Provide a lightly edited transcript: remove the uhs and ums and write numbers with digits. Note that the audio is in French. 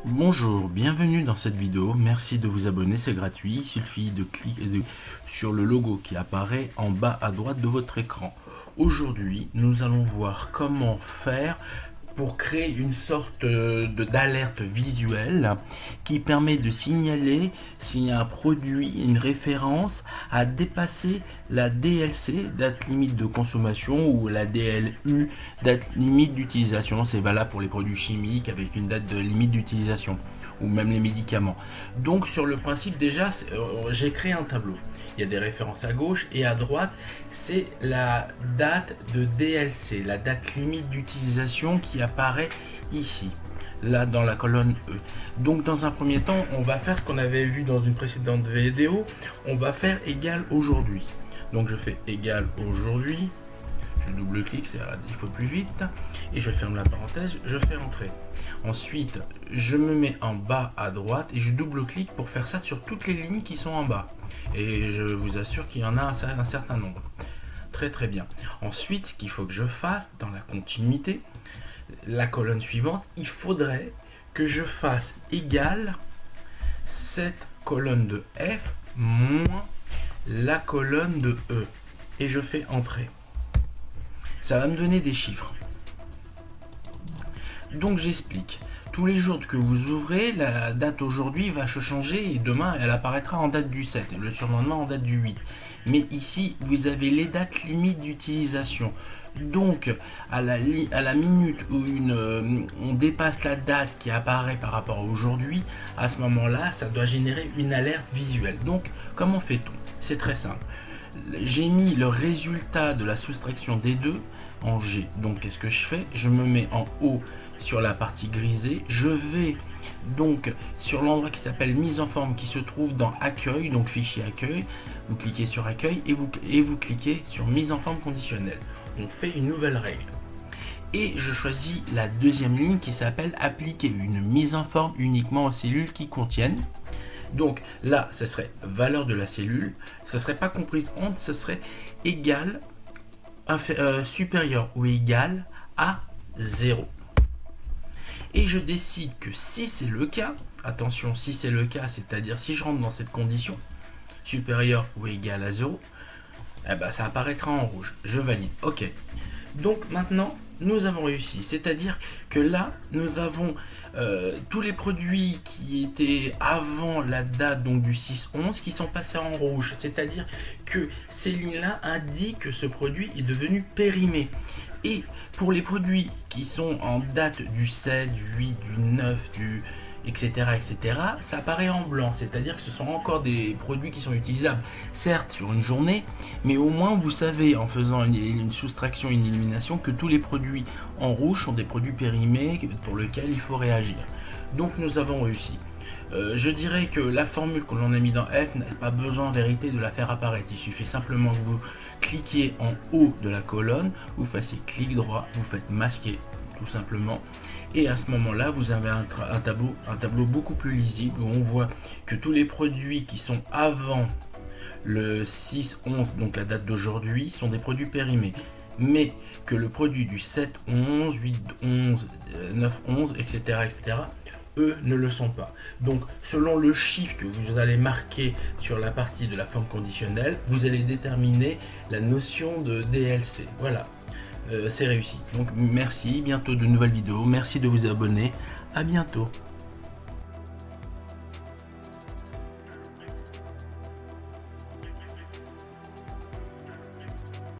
Bonjour, bienvenue dans cette vidéo, merci de vous abonner, c'est gratuit, il suffit de cliquer sur le logo qui apparaît en bas à droite de votre écran. Aujourd'hui, nous allons voir comment faire pour créer une sorte d'alerte visuelle qui permet de signaler si un produit, une référence a dépassé la DLC, date limite de consommation, ou la DLU, date limite d'utilisation. C'est valable pour les produits chimiques avec une date de limite d'utilisation, ou même les médicaments. Donc sur le principe, déjà j'ai créé un tableau. Il y a des références à gauche et à droite, c'est la date de DLC, la date limite d'utilisation qui apparaît ici, là dans la colonne E. Donc dans un premier temps, on va faire ce qu'on avait vu dans une précédente vidéo, on va faire égal aujourd'hui. Donc je fais égal aujourd'hui, je double-clique, ça ira 10 fois plus vite, et je ferme la parenthèse, je fais entrer. Ensuite, je me mets en bas à droite et je double-clique pour faire ça sur toutes les lignes qui sont en bas. Et je vous assure qu'il y en a un certain nombre. Très très bien. Ensuite, ce qu'il faut que je fasse dans la continuité, la colonne suivante, il faudrait que je fasse égal cette colonne de F moins la colonne de E. Et je fais entrer. Ça va me donner des chiffres. Donc j'explique. Tous les jours que vous ouvrez, la date aujourd'hui va se changer et demain elle apparaîtra en date du 7 et le surlendemain en date du 8. Mais ici, vous avez les dates limites d'utilisation. Donc à la minute où on dépasse la date qui apparaît par rapport à aujourd'hui, à ce moment-là, ça doit générer une alerte visuelle. Donc comment fait-on? C'est très simple. J'ai mis le résultat de la soustraction des deux en G. Donc qu'est-ce que je fais? Je me mets en haut sur la partie grisée. Je vais donc sur l'endroit qui s'appelle mise en forme, qui se trouve dans accueil, donc fichier accueil. Vous cliquez sur accueil et vous cliquez sur mise en forme conditionnelle. On fait une nouvelle règle. Et je choisis la deuxième ligne qui s'appelle appliquer une mise en forme uniquement aux cellules qui contiennent. Donc là, ce serait valeur de la cellule, ce ne serait pas comprise entre, ce serait égal, supérieur ou égal à 0. Et je décide que si c'est le cas, attention, si c'est le cas, c'est-à-dire si je rentre dans cette condition, supérieur ou égal à 0, eh ben, ça apparaîtra en rouge. Je valide. OK. Donc maintenant, nous avons réussi. C'est-à-dire que là, nous avons tous les produits qui étaient avant la date donc du 6-11 qui sont passés en rouge. C'est-à-dire que ces lignes-là indiquent que ce produit est devenu périmé. Et pour les produits qui sont en date du 7, du 8, du 9, etc., ça apparaît en blanc, c'est-à-dire que ce sont encore des produits qui sont utilisables, certes sur une journée, mais au moins vous savez, en faisant une soustraction, une élimination, que tous les produits en rouge sont des produits périmés pour lesquels il faut réagir. Donc nous avons réussi. Je dirais que la formule que l'on a mis dans F n'a pas besoin en vérité de la faire apparaître. Il suffit simplement que vous cliquiez en haut de la colonne, vous fassiez clic droit, vous faites masquer tout simplement. Et à ce moment-là, vous avez un tableau beaucoup plus lisible où on voit que tous les produits qui sont avant le 6-11, donc la date d'aujourd'hui, sont des produits périmés. Mais que le produit du 7-11, 8-11, 9-11, etc., eux ne le sont pas. Donc selon le chiffre que vous allez marquer sur la partie de la forme conditionnelle, vous allez déterminer la notion de DLC. Voilà, c'est réussi. Donc merci, bientôt de nouvelles vidéos, merci de vous abonner, à bientôt.